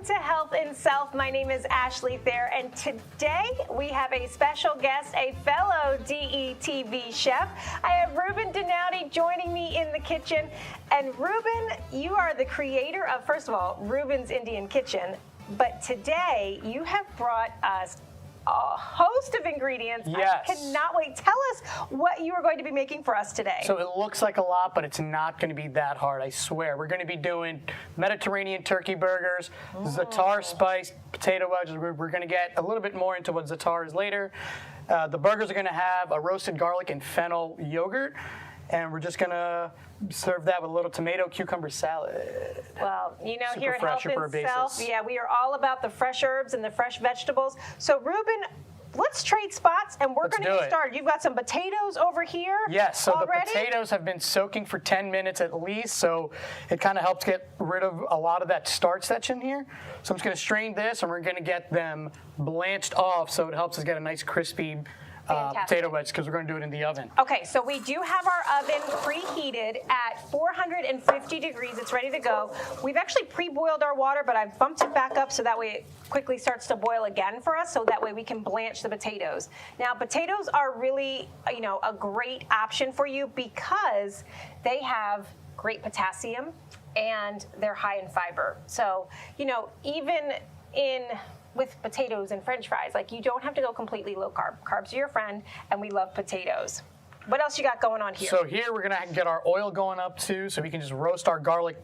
to Health in Self. My name is Ashley Thayer, and today we have a special guest, a fellow DETV chef. I have Ruben Dinouty joining me in the kitchen. And Ruben, you are the creator of, first of all, Ruben's Indian Kitchen, but today you have brought us a host of ingredients. Yes. I cannot wait. Tell us what you are going to be making for us today. So it looks like a lot, but it's not going to be that hard, I swear. We're going to be doing Mediterranean turkey burgers, Za'atar spiced potato wedges. We're going to get a little bit more into what Za'atar is later. The burgers are going to have a roasted garlic and fennel yogurt, and we're just going to serve that with a little tomato cucumber salad. Well, you know, Super here at fresh Health per in basis. Self, yeah, we are all about the fresh herbs and the fresh vegetables. So, Ruben, let's trade spots, and we're going to get started. You've got some potatoes over here. Yes, so already? The potatoes have been soaking for 10 minutes at least, so it kind of helps get rid of a lot of that starch that's in here. So I'm just going to strain this, and we're going to get them blanched off, so it helps us get a nice crispy potato wedge, because we're going to do it in the oven. Okay, so we do have our oven preheated at 450 degrees. It's ready to go. We've actually pre-boiled our water, but I've bumped it back up so that way it quickly starts to boil again for us, so that way we can blanch the potatoes. Now, potatoes are really, you know, a great option for you because they have great potassium and they're high in fiber. So, you know, even with potatoes and French fries, like, you don't have to go completely low carb. Carbs are your friend, and we love potatoes. What else you got going on here? So here we're gonna get our oil going up too, so we can just roast our garlic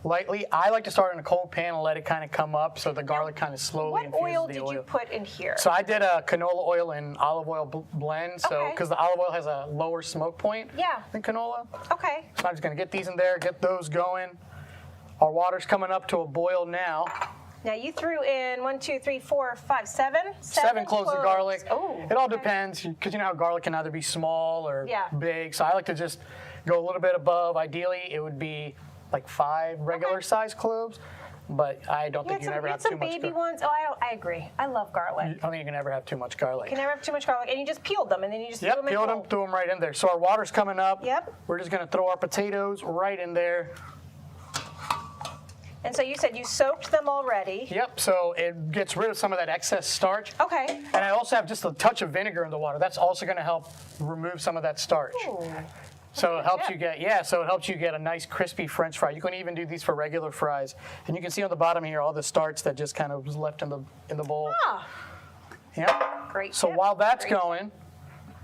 lightly. I like to start in a cold pan and let it kind of come up, so the garlic kind of slowly infuses the oil. What oil did you put in here? So I did a canola oil and olive oil blend, so because the olive oil has a lower smoke point than canola. Okay. So I'm just gonna get these in there, get those going. Our water's coming up to a boil now. Now you threw in 1, 2, 3, 4, 5, 7? Seven cloves of garlic. Oh, it all depends, because you know how garlic can either be small or big. So I like to just go a little bit above. Ideally, it would be like 5 regular size cloves, but I don't think you can ever have too much. Some baby ones. Oh, I agree. I love garlic. I don't think you can ever have too much garlic. You can never have too much garlic, and you just peeled them, and then you just threw them in. Peeled them, threw them right in there. So our water's coming up. Yep. We're just gonna throw our potatoes right in there. And so you said you soaked them already. Yep, so it gets rid of some of that excess starch. Okay. And I also have just a touch of vinegar in the water. That's also going to help remove some of that starch. Ooh. So it helps you get a nice crispy French fry. You can even do these for regular fries. And you can see on the bottom here all the starch that just kind of was left in the bowl. Ah. Yeah. Great. So while that's going,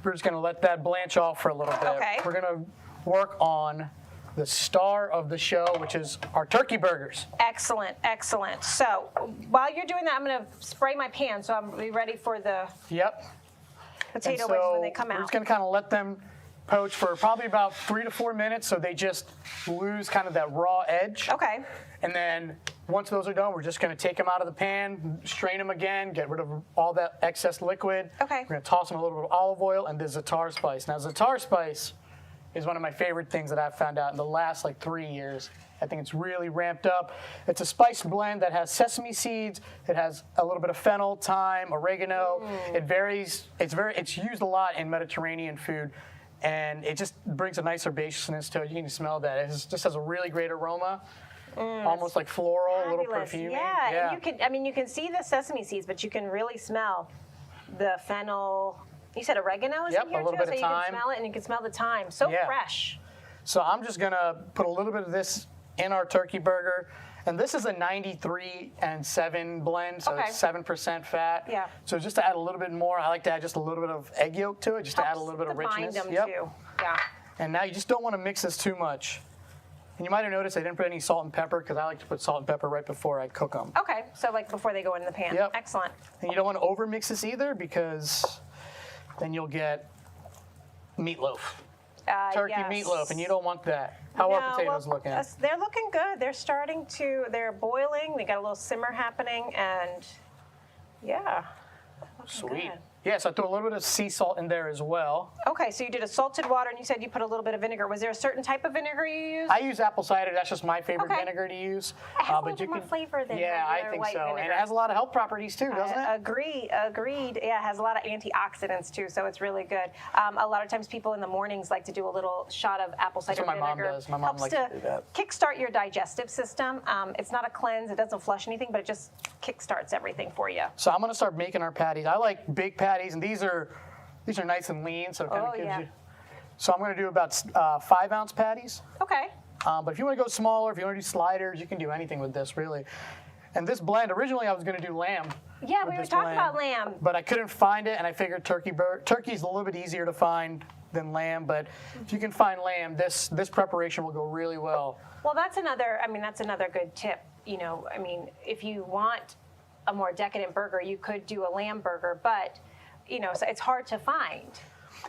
we're just going to let that blanch off for a little bit. Okay. We're going to work on the star of the show, which is our turkey burgers. Excellent, excellent. So while you're doing that, I'm going to spray my pan, so I'm ready for the potato wedges when they come out. We're just going to kind of let them poach for probably about 3 to 4 minutes, so they just lose kind of that raw edge. Okay. And then once those are done, we're just going to take them out of the pan, strain them again, get rid of all that excess liquid. Okay. We're going to toss them a little bit of olive oil and the Za'atar spice. Now, Za'atar spice is one of my favorite things that I've found out in the last 3 years. I think it's really ramped up. It's a spice blend that has sesame seeds. It has a little bit of fennel, thyme, oregano. It varies. It's used a lot in Mediterranean food, and it just brings a nice herbaceousness to it. You can smell that. It just has a really great aroma, almost like floral, a little perfumey. Yeah. And you can see the sesame seeds, but you can really smell the fennel. You said oregano is in here a little too, bit so of you thyme. can smell it and you can smell the thyme. So fresh. So I'm just gonna put a little bit of this in our turkey burger, and this is a 93 and 7 blend, so it's 7% fat. Yeah. So just to add a little bit more, I like to add just a little bit of egg yolk to it, just to add a little bit of Bind richness. them too. Yeah. And now you just don't want to mix this too much. And you might have noticed I didn't put any salt and pepper, because I like to put salt and pepper right before I cook them. Okay, so like before they go into the pan. Yep. Excellent. And you don't want to over mix this either, because then you'll get meatloaf. Turkey meatloaf, and you don't want that. How are potatoes looking? They're looking good. They're boiling. They got a little simmer happening, and yeah. Sweet. Good. Yeah, so I threw a little bit of sea salt in there as well. Okay, so you did a salted water, and you said you put a little bit of vinegar. Was there a certain type of vinegar you used? I use apple cider. That's just my favorite Okay. vinegar to use. It has a but little you more can, flavor than yeah, regular I think white so. vinegar. And it has a lot of health properties too, doesn't it? Agreed. Yeah, it has a lot of antioxidants too, so it's really good. A lot of times people in the mornings like to do a little shot of apple cider what my mom vinegar. does. My mom helps likes to do that. kickstart your digestive system. It's not a cleanse. It doesn't flush anything, but it just kickstarts everything for you. So I'm gonna start making our patties. I like big patties, and these are nice and lean, so it kind of gives you. So I'm gonna do about 5-ounce patties. Okay. But if you want to go smaller, if you want to do sliders, you can do anything with this, really. And this blend, originally I was going to do lamb. Yeah, with we were this talking blend, about lamb. But I couldn't find it, and I figured turkey's a little bit easier to find than lamb. But if you can find lamb, this preparation will go really well. Well, that's another good tip. If you want a more decadent burger, you could do a lamb burger, but so it's hard to find.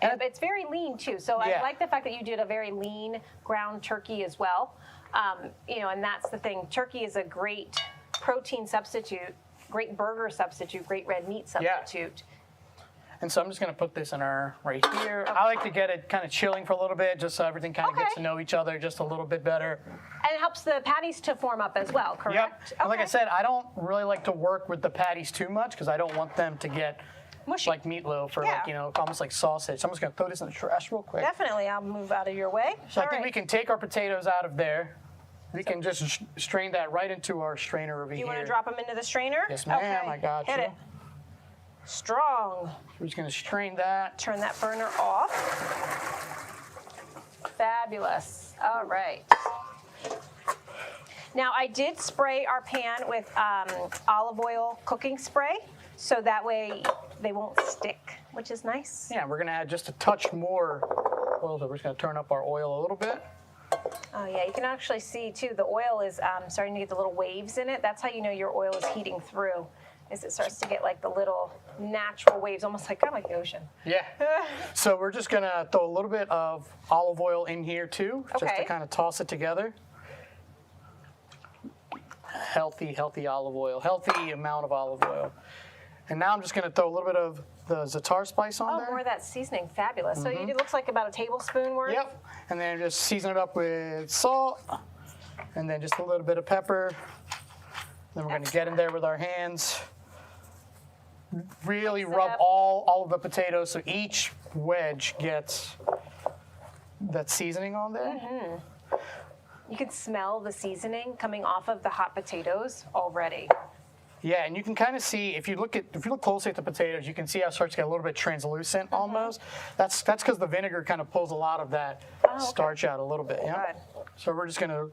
And it's very lean too. So Yeah. I like the fact that you did a very lean ground turkey as well. And that's the thing. Turkey is a great protein substitute, great burger substitute, great red meat substitute. And so I'm just going to put this in right here. I like to get it kind of chilling for a little bit, just so everything kind of gets to know each other just a little bit better. And it helps the patties to form up as well, correct? Yep. And like I said, I don't really like to work with the patties too much because I don't want them to get mushy. like meatloaf or almost like sausage. So I'm just going to throw this in the trash real quick. Definitely. I'll move out of your way. So I think we can take our potatoes out of there. We can just strain that right into our strainer over here. You want to drop them into the strainer? Yes, ma'am. Okay. I got Hit you. it. Strong. We're just going to strain that. Turn that burner off. Fabulous. All right. Now, I did spray our pan with olive oil cooking spray, so that way they won't stick, which is nice. Yeah, we're going to add just a touch more oil. So we're just going to turn up our oil a little bit. Oh, yeah, you can actually see, too, the oil is starting to get the little waves in it. That's how you know your oil is heating through, is it starts to get like the little natural waves, almost like kind of like the ocean. Yeah. So we're just going to throw a little bit of olive oil in here, too, just to kind of toss it together. Healthy olive oil, healthy amount of olive oil. And now I'm just going to throw a little bit of the Za'atar spice on there. Oh, more of that seasoning. Fabulous. So it looks like about a tablespoon worth? Yep. And then just season it up with salt and then just a little bit of pepper. Then we're going to get in there with our hands. Really rub all of the potatoes so each wedge gets that seasoning on there. Mm-hmm. You can smell the seasoning coming off of the hot potatoes already. Yeah, and you can kind of see if you look closely at the potatoes, you can see how it starts to get a little bit translucent almost. That's because the vinegar kind of pulls a lot of that starch out a little bit. Yeah. So we're just gonna,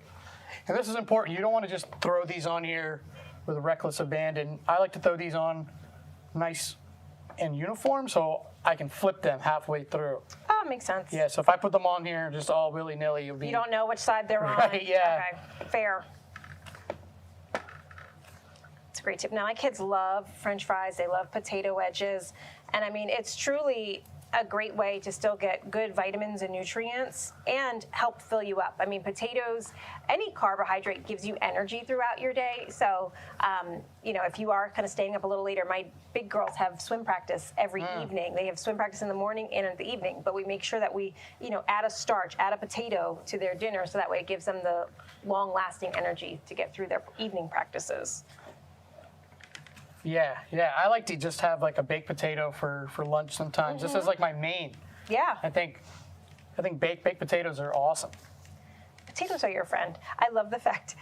and this is important. You don't want to just throw these on here with reckless abandon. I like to throw these on nice and uniform so I can flip them halfway through. Oh, makes sense. Yeah. So if I put them on here just all willy-nilly, you'll be. You don't know which side they're on. Right. Yeah. Okay. Fair. It's a great tip. Now, my kids love French fries. They love potato wedges. And I mean, it's truly a great way to still get good vitamins and nutrients and help fill you up. I mean, potatoes, any carbohydrate gives you energy throughout your day. So, if you are kind of staying up a little later, my big girls have swim practice every evening. They have swim practice in the morning and in the evening, but we make sure that we, add a starch, add a potato to their dinner so that way it gives them the long-lasting energy to get through their evening practices. Yeah. I like to just have like a baked potato for lunch sometimes. This is like my main. Yeah. I think baked potatoes are awesome. Potatoes are your friend. I love the fact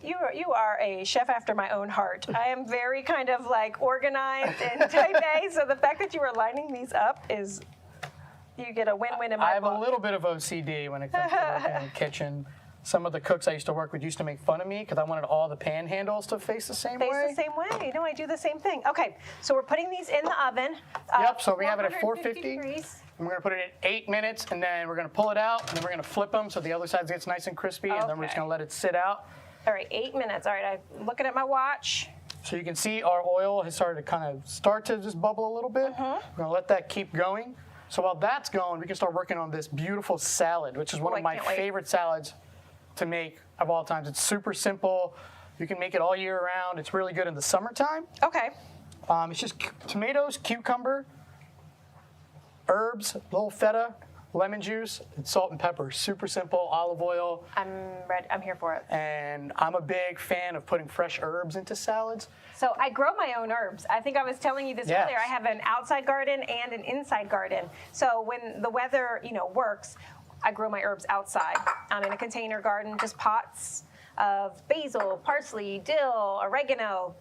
you are a chef after my own heart. I am very kind of like organized and type A, so the fact that you are lining these up is, you get a win-win in my I have book. a little bit of OCD when it comes to working in the kitchen. Some of the cooks I used to work with used to make fun of me because I wanted all the pan handles to face the same way. Face the same way. No, I do the same thing. Okay, so we're putting these in the oven. Yep, so we have it at 450. degrees. And we're going to put it at 8 minutes, and then we're going to pull it out, and then we're going to flip them so the other side gets nice and crispy, and then we're just going to let it sit out. All right, 8 minutes. All right, I'm looking at my watch. So you can see our oil has started to just bubble a little bit. We're going to let that keep going. So while that's going, we can start working on this beautiful salad, which is one of my favorite salads to make of all times. It's super simple. You can make it all year round. It's really good in the summertime. Okay. It's just tomatoes, cucumber, herbs, little feta, lemon juice, and salt and pepper. Super simple. Olive oil. I'm ready. I'm here for it. And I'm a big fan of putting fresh herbs into salads. So I grow my own herbs. I think I was telling you this Yes. earlier. I have an outside garden and an inside garden. So when the weather, works, I grow my herbs outside. I'm in a container garden, just pots of basil, parsley, dill, oregano.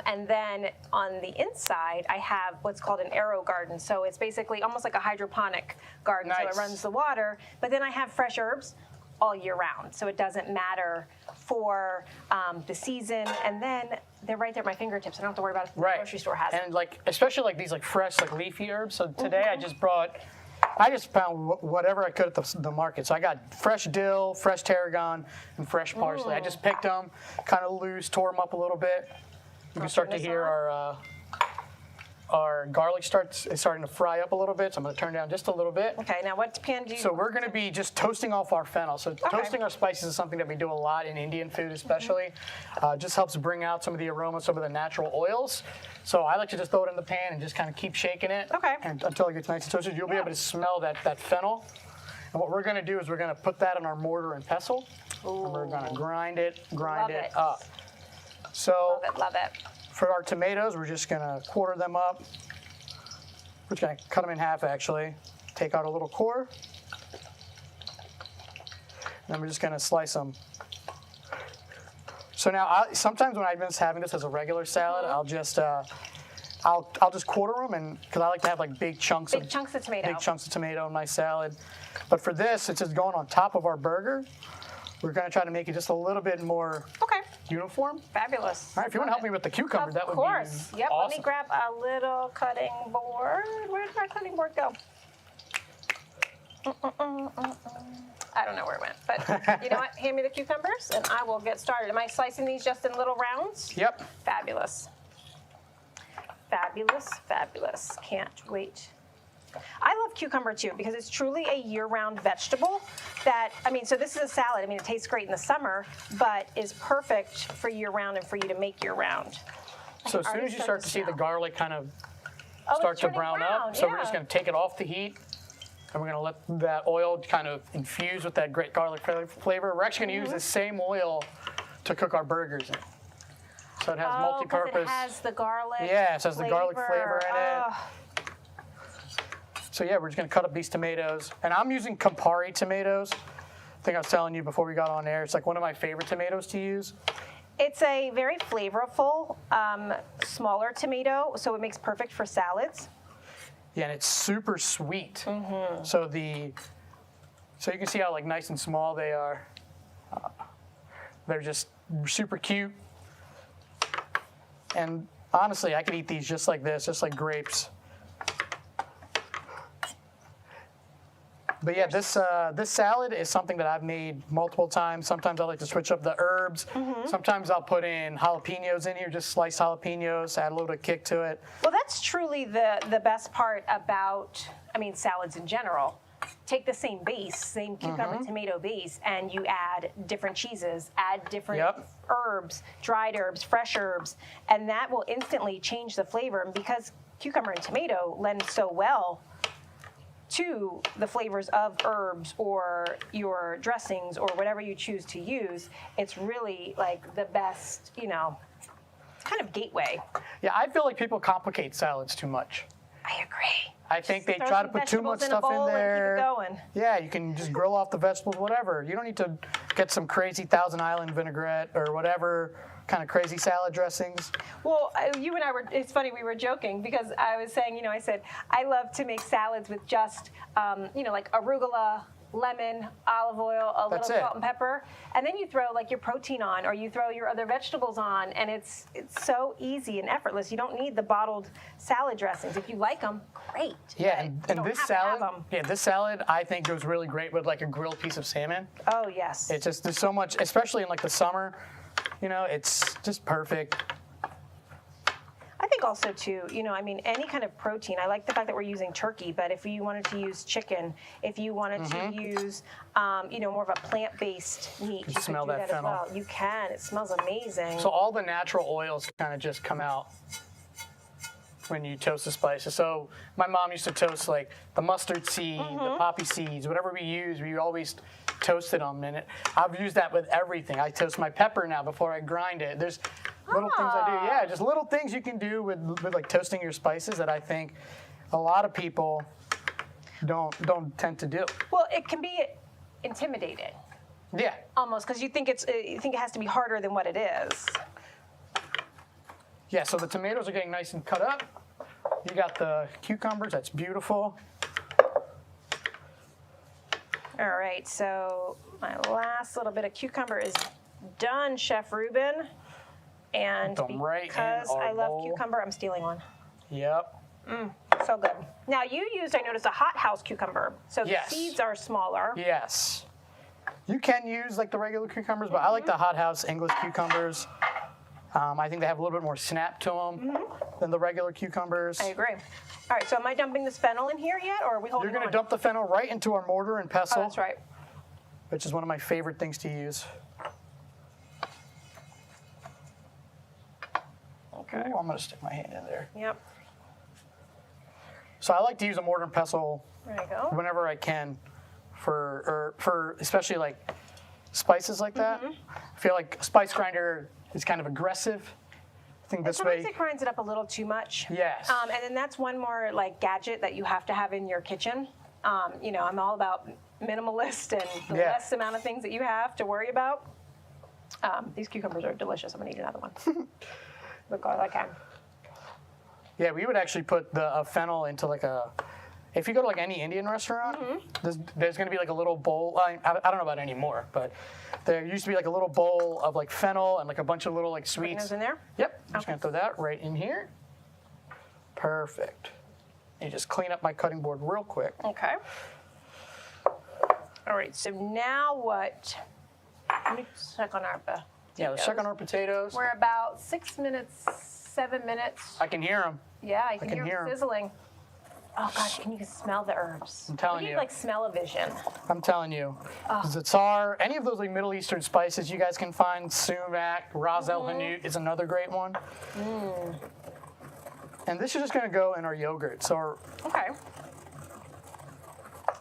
And then on the inside, I have what's called an aero garden. So it's basically almost like a hydroponic garden. So Nice. it runs the water. But then I have fresh herbs all year round. So it doesn't matter for the season. And then they're right there at my fingertips. I don't have to worry about if the grocery store has them. And especially these fresh leafy herbs. So today I just found whatever I could at the market. So I got fresh dill, fresh tarragon, and fresh parsley. I just picked them, kind of loose, tore them up a little bit. You can start to hear our garlic is starting to fry up a little bit. So I'm going to turn down just a little bit. Okay, now what pan do you So we're going to be just toasting off our fennel. So toasting our spices is something that we do a lot in Indian food especially. Just helps bring out some of the aroma, some of the natural oils. So I like to just throw it in the pan and just kind of keep shaking it until it gets nice and toasted. You'll be able to smell that fennel. And what we're going to do is we're going to put that in our mortar and pestle. Ooh. And we're going to grind it up. Love it, love it. For our tomatoes, we're just going to quarter them up. We're just going to cut them in half, actually. Take out a little core. And then we're just going to slice them. So now, sometimes when I'm just having this as a regular salad, I'll just quarter them, and because I like to have big chunks of tomato in my salad. But for this, since it's going on top of our burger, we're going to try to make it just a little bit more uniform. Fabulous. All right, if you want to help me with the cucumber, that would be Yep, awesome. Let me grab a little cutting board. Where did my cutting board go? I don't know where it went, but you know what? Hand me the cucumbers, and I will get started. Am I slicing these just in little rounds? Yep. Fabulous. Fabulous, fabulous. Can't wait. I love cucumber too because it's truly a year-round vegetable so this is a salad. It tastes great in the summer, but is perfect for year-round and for you to make year-round. So as soon as you start to see the garlic kind of start to brown up, so we're just going to take it off the heat, and we're going to let that oil kind of infuse with that great garlic flavor. We're actually going to use the same oil to cook our burgers in. So it has multi-purpose. It has the garlic. Yeah, it has the garlic flavor in it. So yeah, we're just going to cut up these tomatoes. And I'm using Campari tomatoes. I think I was telling you before we got on air. It's one of my favorite tomatoes to use. It's a very flavorful, smaller tomato, so it makes perfect for salads. Yeah, and it's super sweet. So you can see how nice and small they are. They're just super cute. And honestly, I could eat these just like this, just like grapes. But yeah, this salad is something that I've made multiple times. Sometimes I like to switch up the herbs. Sometimes I'll put in jalapenos in here, just sliced jalapenos, add a little bit of kick to it. Well, that's truly the best part about, salads in general. Take the same base, same cucumber tomato base, and you add different cheeses, add different herbs, dried herbs, fresh herbs, and that will instantly change the flavor. And because cucumber and tomato lend so well to the flavors of herbs or your dressings or whatever you choose to use, it's really the best, kind of gateway. Yeah, I feel like people complicate salads too much. I agree. I think they try to put too much stuff in there. And keep it going. Yeah, you can just grill off the vegetables, whatever. You don't need to get some crazy Thousand Island vinaigrette or whatever kind of crazy salad dressings. Well, you and I it's funny, we were joking because I was saying, I said, I love to make salads with just, arugula, lemon, olive oil, a little salt and pepper, and then you throw your protein on, or you throw your other vegetables on, and it's so easy and effortless. You don't need the bottled salad dressings. If you like them, great. Yeah, and this salad I think goes really great with a grilled piece of salmon. Oh yes. It's just there's so much, especially in the summer. It's just perfect. I think also too, any kind of protein. I like the fact that we're using turkey, but if you wanted to use chicken, if you wanted to use, more of a plant-based meat, you can smell do that that as fennel. well. You can. It smells amazing. So all the natural oils kind of just come out. when you toast the spices. So my mom used to toast like the mustard seed, the poppy seeds, whatever we use, we always toasted them. And I've used that with everything. I toast my pepper now before I grind it. There's little things I do. Yeah, just little things you can do with like toasting your spices that I think a lot of people don't tend to do. Well, it can be intimidating. Yeah. Almost, because you think it has to be harder than what it is. Yeah, so the tomatoes are getting nice and cut up. You got the cucumbers, that's beautiful. All right, so my last little bit of cucumber is done, Chef Ruben. And Put them right in because our I love bowl. cucumber, I'm stealing one. Yep. So good. Now you used, I noticed, a hothouse cucumber. So the Yes. seeds are smaller. Yes. You can use like the regular cucumbers, but I like the hothouse English cucumbers. I think they have a little bit more snap to them than the regular cucumbers. I agree. All right, so am I dumping this fennel in here yet, or are we holding You're going on? to dump the fennel right into our mortar and pestle, Oh, that's right. which is one of my favorite things to use. Okay. Ooh, I'm going to stick my hand in there. Yep. So I like to use a mortar and pestle There you go. whenever I can for especially like spices like that. I feel like a spice grinder is kind of aggressive. I think this Sometimes way. it grinds it up a little too much. Yes. And then that's one more like gadget that you have to have in your kitchen. You know, I'm all about minimalist and the Yeah. less amount of things that you have to worry about. These cucumbers are delicious. I'm gonna eat another one. Because I can. Yeah, we would actually put the fennel into like a. If you go to like any Indian restaurant, there's going to be like a little bowl. I don't know about anymore, but there used to be like a little bowl of like fennel and like a bunch of little like Putting sweets. those in there? Yep. I'm just going to throw that right in here. Perfect. And just clean up my cutting board real quick. Okay. All right, so now what? Let me check on our potatoes. Yeah, let's check on our potatoes. We're about 6 minutes, 7 minutes. I can hear them. Yeah, I can can hear hear them 'em. sizzling. Oh gosh, can you smell the herbs? I'm telling we need you. like smell-o-vision. I'm telling you. Za'atar, any of those like Middle Eastern spices you guys can find, sumac, ras el hanout is another great one. And this is just going to go in our yogurt. So Okay.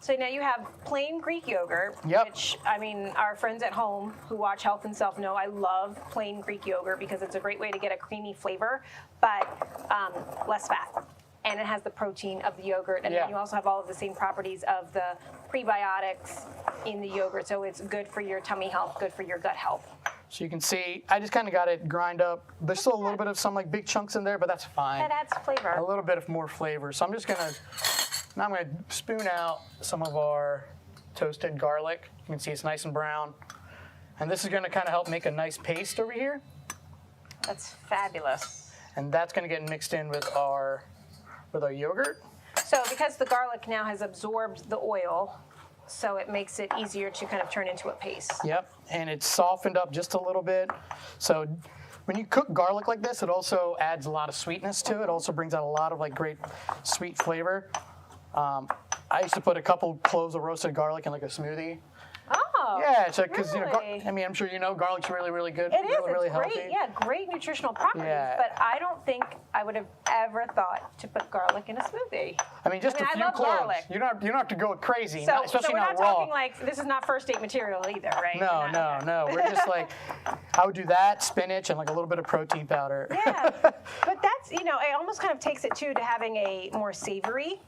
So now you have plain Greek yogurt, Yep. which, I mean, our friends at home who watch Health and Self know I love plain Greek yogurt because it's a great way to get a creamy flavor, but less fat. And it has the protein of the yogurt, and Yeah. then you also have all of the same properties of the prebiotics in the yogurt, so it's good for your tummy health, good for your gut health. So you can see, I just kind of got it grind up. There's still a little bit of some like big chunks in there, but that's fine. That adds flavor. A little bit of more flavor. So I'm just gonna, now I'm gonna spoon out some of our toasted garlic. You can see it's nice and brown. And this is gonna kind of help make a nice paste over here. That's fabulous. And that's gonna get mixed in with our yogurt. So because the garlic now has absorbed the oil, so it makes it easier to kind of turn into a paste. Yep, and it's softened up just a little bit. So when you cook garlic like this, it also adds a lot of sweetness to it. It also brings out a lot of like great sweet flavor. I used to put a couple cloves of roasted garlic in like a smoothie. Oh, Yeah, so because you know, really? I mean, I'm sure you know, garlic's really, really good. It is. Really, really It's great. healthy. Yeah, great nutritional properties. Yeah. But I don't think I would have ever thought to put garlic in a smoothie. I mean, just I mean, a I few love cloves. garlic. You don't have to go crazy, So, especially we're not not raw. talking like this is not first date material either, right? No, We're not- no, no. We're just like, I would do that, spinach, and like a little bit of protein powder. Yeah, but that's, you know, it almost kind of takes it too to having a more savory,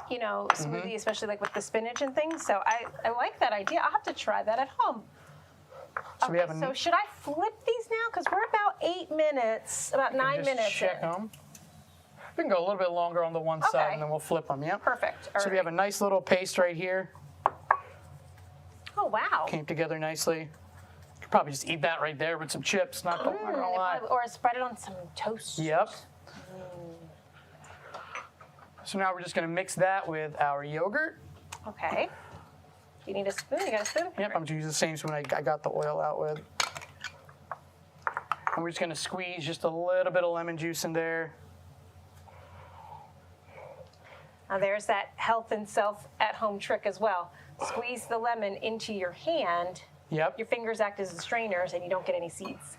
you know, smoothie, especially like with the spinach and things. So I like that idea. I'll have to try that at home. So we have a So should I flip these now? Because we're about 8 minutes, about 9 just minutes check in. them. We can go a little bit longer on the one side, Okay. and then we'll flip them. Yep. Perfect. All So we have a nice little paste right here. Oh, wow. Came together nicely. You could probably just eat that right there with some chips. Not gonna lie. Or spread it on some toast. Yep. So now we're just gonna mix that with our yogurt. Okay. You need a spoon? You got a spoon? Yep, I'm gonna use the same spoon I got the oil out with. And we're just gonna squeeze just a little bit of lemon juice in there. Now there's that health and self at home trick as well. Squeeze the lemon into your hand. Yep. Your fingers act as the strainers and you don't get any seeds.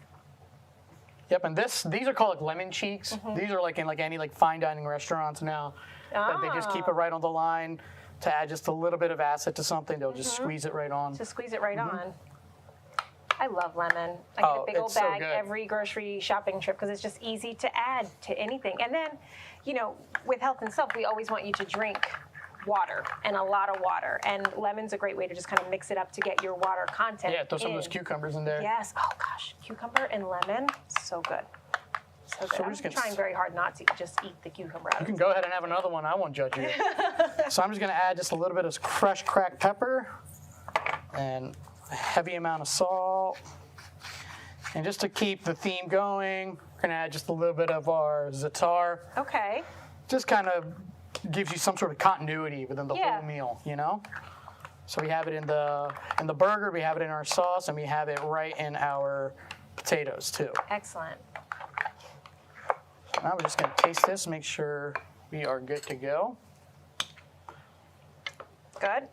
Yep, and these are called like lemon cheeks. These are like in like any like fine dining restaurants now. That they just keep it right on the line to add just a little bit of acid to something. They'll just squeeze it right on. Just squeeze it right on. I love lemon. I get a big old it's so bag good. every grocery shopping trip because it's just easy to add to anything. And then, you know, with health and stuff, we always want you to drink water and a lot of water. And lemon's a great way to just kind of mix it up to get your water content. Yeah, throw some of in. those cucumbers in there. Yes. Oh gosh, cucumber and lemon, so good. So good. So we're I'm just gonna trying very hard not to just eat the cucumber out You of can it. go ahead and have another one. I won't judge you. So I'm just going to add just a little bit of crushed cracked pepper and a heavy amount of salt. And just to keep the theme going, we're going to add just a little bit of our za'atar. Okay. Just kind of gives you some sort of continuity within the Yeah. whole meal, you know? So we have it in the burger, we have it in our sauce, and we have it right in our potatoes too. Excellent. Now we're just going to taste this, make sure we are good to go. Good.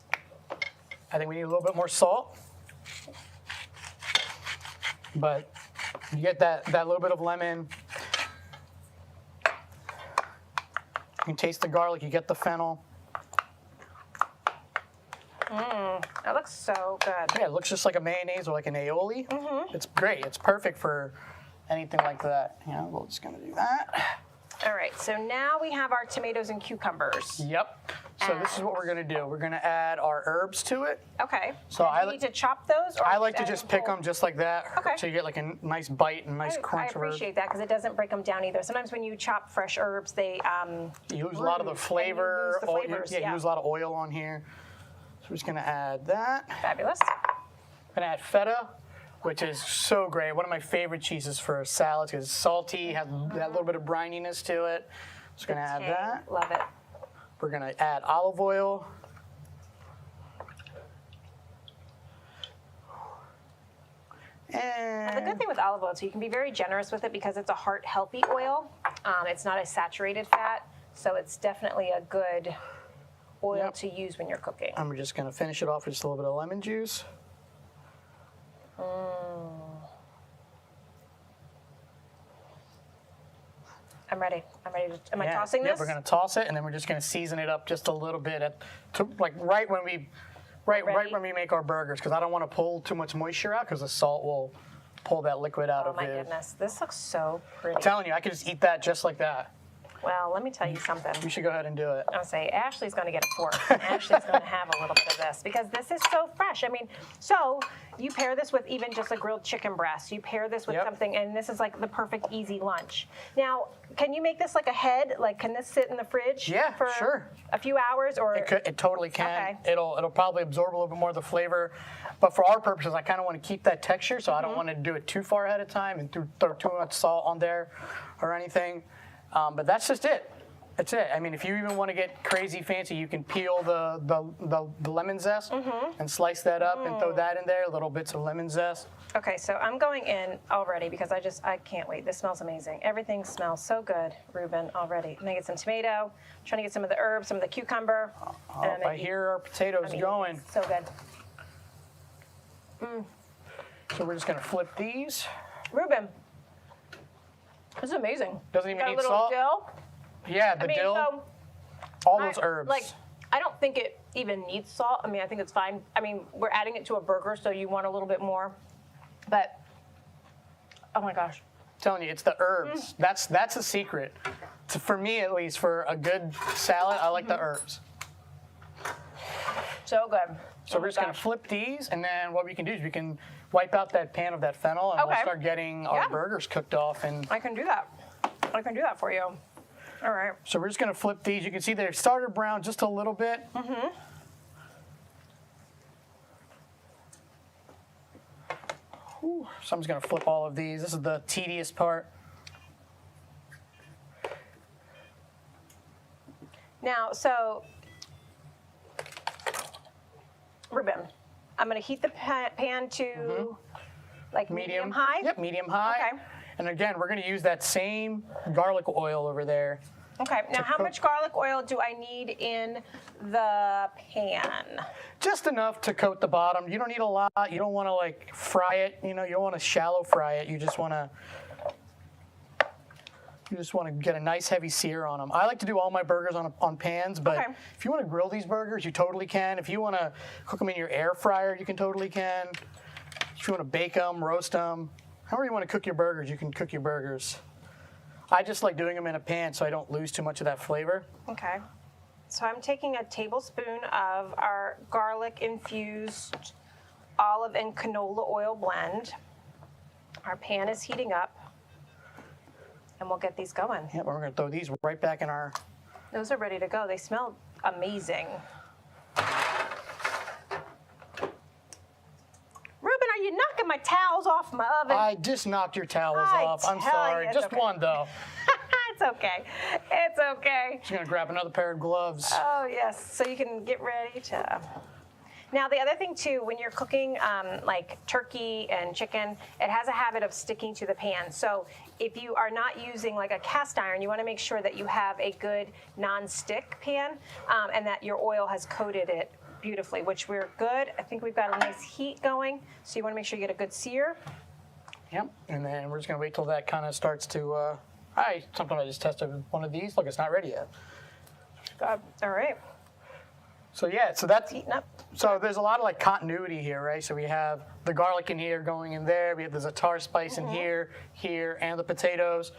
I think we need a little bit more salt. But you get that little bit of lemon. You can taste the garlic, you get the fennel. That looks so good. Yeah, it looks just like a mayonnaise or like an aioli. It's great. It's perfect for anything like that. Yeah, we're just going to do that. All right, so now we have our tomatoes and cucumbers. Yep. So this is what we're going to do. We're going to add our herbs to it. Okay. So Do I you li- need to chop those? Or I like to add just them pick whole? them just like that. Okay. So you get like a nice bite and nice I crunch of herbs. appreciate that because it doesn't break them down either. Sometimes when you chop fresh herbs, they You lose a lot of the bruise, and you flavor. lose the oil- flavors, you yeah. use a lot of oil on here. So we're just going to add that. fabulous. I'm going to add feta, which is so great. One of my favorite cheeses for salads because it's salty, has that little bit of brininess to it. Just going to add Okay, that. love it. We're going to add olive oil. The good And thing with olive oil, so you can be very generous with it because it's a heart-healthy oil. It's not a saturated fat, so it's definitely a good oil Yep. to use when you're cooking. I'm just going to finish it off with just a little bit of lemon juice. I'm ready. Am I Yeah. tossing Yep, this? we're going to toss it, and then we're just going to season it up just a little bit, right when we make our burgers, because I don't want to pull too much moisture out, because the salt will pull that liquid out Oh of my it. goodness, this looks so pretty. I'm telling you, I could just eat that just like that. Well, let me tell you something. You should go ahead and do it. I'll say Ashley's going to get a fork. And Ashley's going to have a little bit of this because this is so fresh. I mean, so you pair this with even just a grilled chicken breast. You pair this with Yep. something, and this is like the perfect easy lunch. Now, can you make this like a head? Like, can this sit in the fridge Yeah, for sure. a few hours? Or It totally can. Okay. It'll probably absorb a little bit more of the flavor. But for our purposes, I kind of want to keep that texture, so I don't want to do it too far ahead of time and throw too much salt on there or anything. But that's just it. That's it. I mean, if you even want to get crazy fancy, you can peel the lemon zest and slice that up and throw that in there, little bits of lemon zest. Okay, so I'm going in already because I can't wait. This smells amazing. Everything smells so good, Ruben, already. I'm gonna get some tomato, trying to get some of the herbs, some of the cucumber. and I'm gonna I hear our potatoes eat going. So good. So we're just going to flip these. Ruben, this is amazing. Doesn't even Got need a little salt? dill. Yeah, the dill, So all those herbs. Like, I don't think it even needs salt. I mean, I think it's fine. I mean, we're adding it to a burger, so you want a little bit more. But, oh my gosh. I'm telling you, it's the herbs. That's the secret. For me, at least, for a good salad, I like the herbs. So good. So we're just going to flip these, and then what we can do is we can wipe out that pan of that fennel, and we'll Okay. start getting our Yeah. burgers cooked off. And I can do that. I can do that for you. All right. so we're just going to flip these. You can see they started brown just a little bit. Ooh, so I'm just going to flip all of these. This is the tedious part. Now, so, Ruben, I'm going to heat the pan to like medium high. Yep, medium high. Okay. And again, we're going to use that same garlic oil over there. Okay. Now, how cook. much garlic oil do I need in the pan? Just enough to coat the bottom. You don't need a lot. You don't want to like fry it. You know, you don't want to shallow fry it. You just want to You just want to get a nice heavy sear on them. I like to do all my burgers on pans, but Okay. if you want to grill these burgers, you totally can. If you want to cook them in your air fryer, you can totally can. If you want to bake them, roast them, however you want to cook your burgers, you can cook your burgers. I just like doing them in a pan so I don't lose too much of that flavor. Okay. So I'm taking a tablespoon of our garlic-infused olive and canola oil blend. Our pan is heating up, and we'll get these going. Yeah, we're going to throw these right back in our... Those are ready to go. They smell amazing. Ruben, are you knocking my towels off my oven? I just knocked your towels I off. I'm tell sorry. you, it's Just okay. one, though. It's okay. It's okay. Just going to grab another pair of gloves. Oh, yes. So you can get ready to... Now, the other thing, too, when you're cooking like turkey and chicken, it has a habit of sticking to the pan. So if you are not using like a cast iron, you want to make sure that you have a good non-stick pan and that your oil has coated it beautifully, which we're good. I think we've got a nice heat going. So you want to make sure you get a good sear. Yep. And then we're just going to wait till that kind of starts to... sometimes I just tested one of these. Look, it's not ready yet. Good. All right. So yeah, so that's Heating up. so there's a lot of like continuity here, right? So we have the garlic in here going in there. We have the za'atar spice in here, and the potatoes.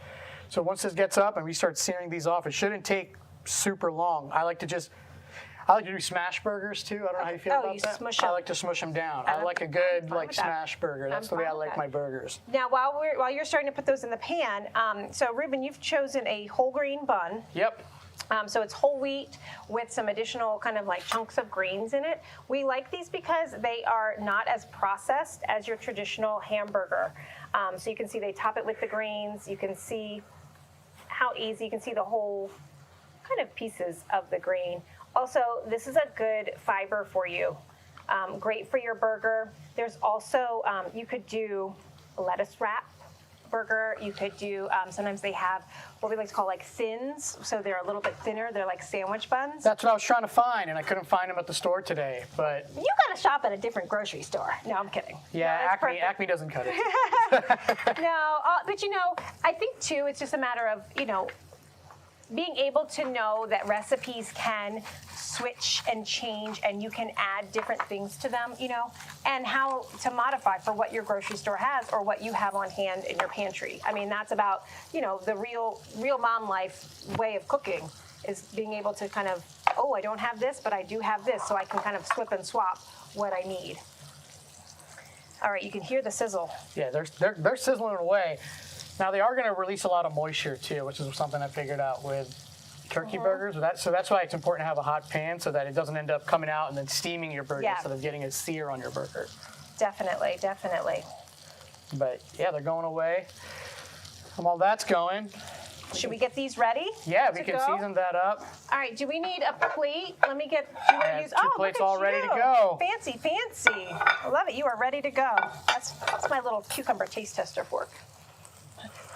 So once this gets up and we start searing these off, it shouldn't take super long. I like to do smash burgers too. I don't know how you feel about you that. smush I 'em. like to smush them down. I I'm like a good fine like with that. smash burger. That's the way fine I with like that. my burgers. Now, while you're starting to put those in the pan, so Ruben, you've chosen a whole grain bun. Yep. So it's whole wheat with some additional kind of like chunks of grains in it. We like these because they are not as processed as your traditional hamburger. So you can see they top it with the grains. You can see how easy, you can see the whole kind of pieces of the grain. Also, this is a good fiber for you. Great for your burger. There's also, you could do a lettuce wrap burger. You could do, sometimes they have what we like to call like thins, so they're a little bit thinner. They're like sandwich buns. That's what I was trying to find, and I couldn't find them at the store today. But You gotta shop at a different grocery store. No, I'm kidding. yeah, No, it's Acme, perfect. Acme doesn't cut it. No, but I think too, it's just a matter of, being able to know that recipes can switch and change and you can add different things to them, and how to modify for what your grocery store has or what you have on hand in your pantry. I mean, that's about, the real mom life way of cooking is being able to kind of, I don't have this, but I do have this, so I can kind of swip and swap what I need. All right, you can hear the sizzle. Yeah, they're sizzling away. Now they are going to release a lot of moisture too, which is something I figured out with turkey burgers. So that's why it's important to have a hot pan so that it doesn't end up coming out and then steaming your burger Yeah. instead of getting a sear on your burger. Definitely, definitely. But yeah, they're going away. And while that's going, Should we get these ready? yeah, we to can go? season that up. All right, do we need a plate? Let me get, do you want to And use, two look plates at all ready to you. go. Fancy, fancy. I love it, you are ready to go. That's my little cucumber taste tester fork.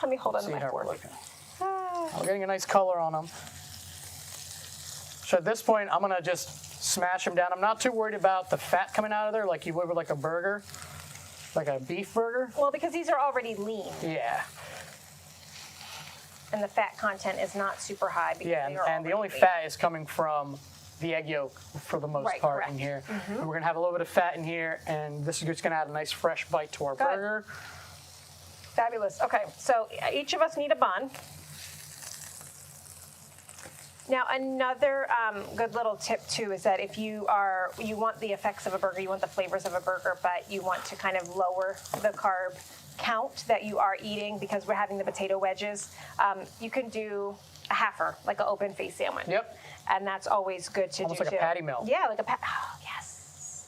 Let me hold on to See my how we're fork. looking. We're getting a nice color on them. So at this point, I'm gonna just smash them down. I'm not too worried about the fat coming out of there like you would with like a burger, like a beef burger. Well, because these are already lean Yeah. and the fat content is not super high. Because Yeah, they are and the only already lean. fat is coming from the egg yolk for the most Right, part correct. in here. And we're gonna have a little bit of fat in here, and this is just gonna add a nice fresh bite to our Good. burger. Fabulous. Okay, so each of us need a bun. Now, another good little tip too is that if you want the effects of a burger, you want the flavors of a burger, but you want to kind of lower the carb count that you are eating because we're having the potato wedges, you can do a halfer, like an open face sandwich. Yep. And that's always good to Almost do like a too. patty melt. Yeah, like a patty. Oh, yes.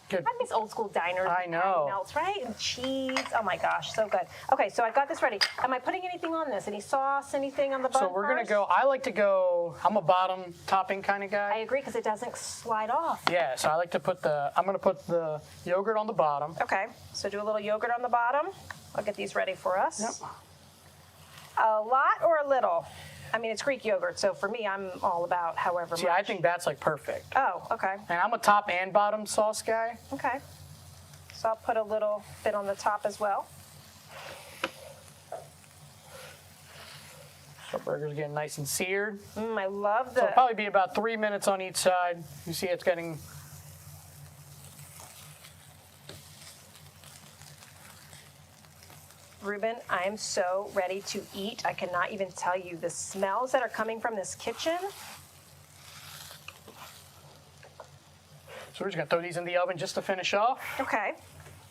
Good. I miss old school diners. I with know. patty melts, right? And cheese. Oh my gosh, so good. Okay, so I got this ready. Am I putting anything on this? Any sauce? Anything on the bun? So we're gonna first? go. I like to go. I'm a bottom topping kind of I guy. agree because it doesn't slide off. Yeah. So I like to put the. I'm gonna put the yogurt on the bottom. Okay, so do a little yogurt on the bottom. I'll get these ready for us. Yep. A lot or a little? I mean, it's Greek yogurt, so for me, I'm all about however See, much. I think that's like perfect. Oh, okay, And I'm a top and bottom sauce guy. okay. So I'll put a little bit on the top as well. Our burger's getting nice and seared. I love the... So it'll probably be about 3 minutes on each side. You see it's getting... Ruben, I am so ready to eat. I cannot even tell you the smells that are coming from this kitchen. So we're just gonna throw these in the oven just to finish off. Okay.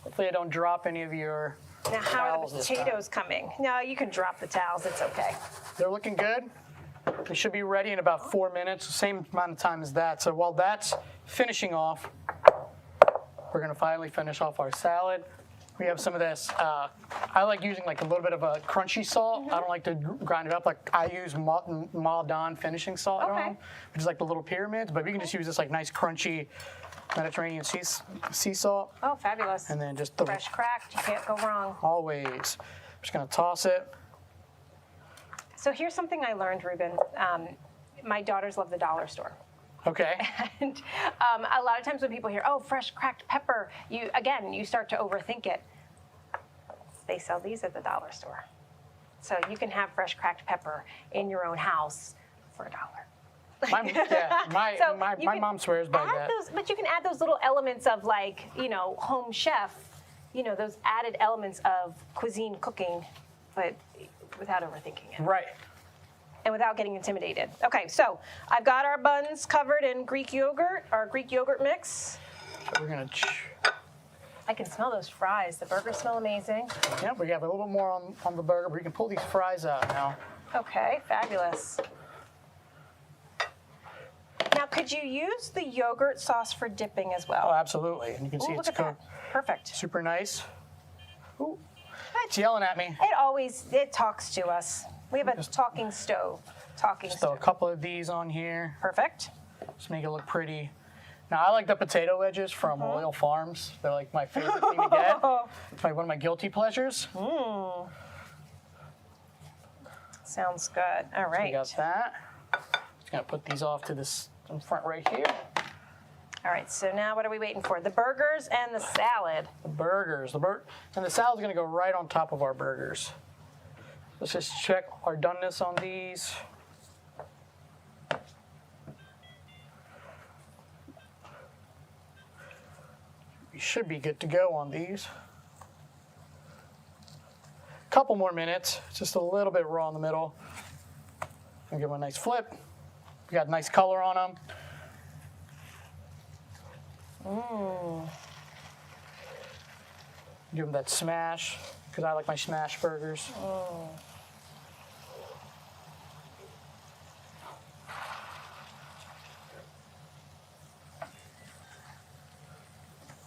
Hopefully I don't drop any of your Now, how are towels the this time. potatoes coming? No, you can drop the towels. It's okay. They're looking good. They should be ready in about 4 minutes, same amount of time as that. So while that's finishing off, we're gonna finally finish off our salad. We have some of this, I like using like a little bit of a crunchy salt. I don't like to grind it up. Like I use Maldon finishing salt at Okay. home, which is like the little pyramids, but we can just use this like nice crunchy Mediterranean sea salt. Oh, fabulous. And then just the Fresh cracked. You can't go wrong. always. Just gonna toss it. So here's something I learned, Ruben. My daughters love the dollar store. Okay. And a lot of times when people hear, oh, fresh cracked pepper, you start to overthink it. They sell these at the dollar store. So you can have fresh cracked pepper in your own house for $1. So my you can mom swears by add that. but you can add those little elements of like, home chef, those added elements of cuisine cooking, but without overthinking it. Right. And without getting intimidated. Okay, so I've got our buns covered in Greek yogurt, our Greek yogurt mix. So we're gonna. I can smell those fries. The burgers smell amazing. Yeah, we have a little more on the burger, but we can pull these fries out now. Okay, fabulous. Now, could you use the yogurt sauce for dipping as Oh, well? absolutely. And you can see Ooh, it's look at that. cooked. Perfect. Super nice. Ooh, it's yelling at me. It talks to us. We have a talking stove. Talking Just throw a stove. couple of these on here. Perfect. Just make it look pretty. Now, I like the potato wedges from Royal Farms. They're like my favorite thing to get. It's like one of my guilty pleasures. Sounds good. All right. We got that. Just gonna put these off to this in front right here. All right, so now what are we waiting for? The burgers and the salad. The burgers, and the salad's gonna go right on top of our burgers. Let's just check our doneness on these. We should be good to go on these. Couple more minutes, just a little bit raw in the middle. And give them a nice flip. We got nice color on them. Give them that smash, because I like my smash burgers.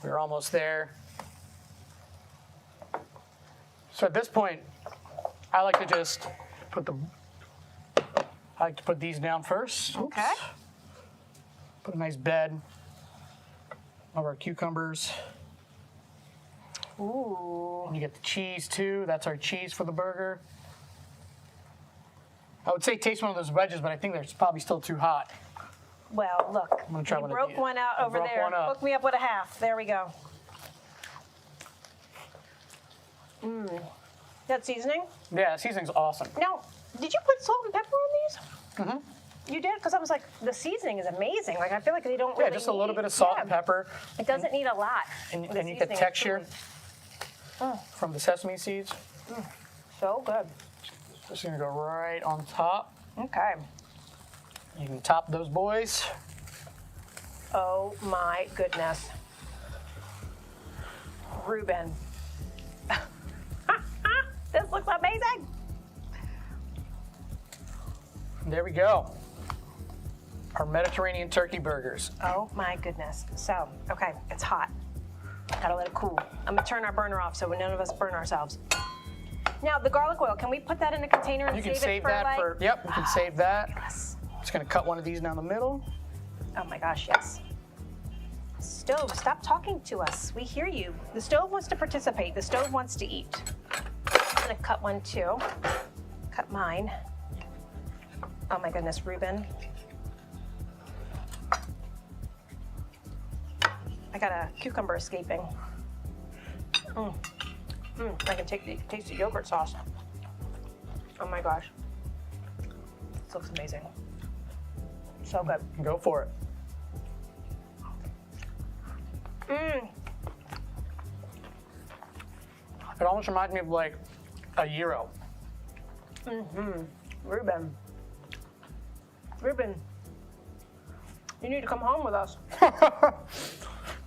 We're almost there. So at this point, I like to just put these down first. Oops. Okay. Put a nice bed of our cucumbers. Ooh. And you get the cheese too. That's our cheese for the burger. I would say taste one of those wedges, but I think they're probably still too hot. Well, look, gonna try you one of broke these. one out I over broke there. one up. Hook me up with a half. There we go. That seasoning? Yeah, the seasoning's awesome. Now, did you put salt and pepper on these? Mm-hmm. You did? Because I was like, the seasoning is amazing. Like, I feel like they don't really Yeah, just a little need- bit of salt yeah. and pepper. It doesn't need a lot. And The you get seasoning is texture good. from the sesame seeds. So good. Just gonna go right on top. Okay. You can top those boys. Oh my goodness. Ruben. This looks amazing. There we go. Our Mediterranean turkey burgers. Oh my goodness. So, okay, it's hot. Gotta let it cool. I'm gonna turn our burner off so none of us burn ourselves. Now, the garlic oil, can we put that in a container and You can save save it for that like... for, yep, you can save that. Yes. Just gonna cut one of these down the middle. Oh my gosh, yes. Stove, stop talking to us. We hear you. The stove wants to participate. The stove wants to eat. I'm gonna cut one too. Cut mine. Oh my goodness, Ruben. I got a cucumber escaping. I can taste the yogurt sauce. Oh my gosh. looks amazing. So good. Go for it. It almost reminds me of like a gyro. Ruben, you need to come home with us.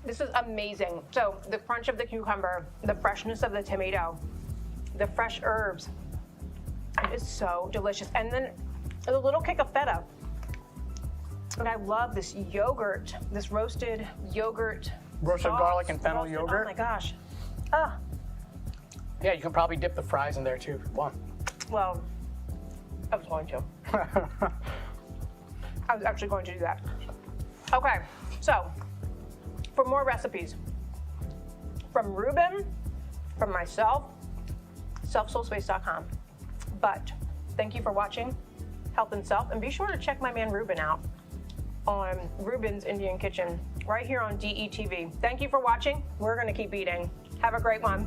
This is amazing. So the crunch of the cucumber, the freshness of the tomato, the fresh herbs. It is so delicious. And then a little kick of feta. And I love this yogurt, this roasted yogurt. Roasted garlic and fennel yogurt. Oh my gosh. Ah, Yeah, you can probably dip the fries in there too if you want. well, I was going to. I was actually going to do that. Okay, so for more recipes from Ruben, from myself, selfsoulspace.com. But thank you for watching Health and Self, and be sure to check my man Ruben out on Ruben's Indian Kitchen right here on DETV. Thank you for watching. We're gonna keep eating. Have a great one.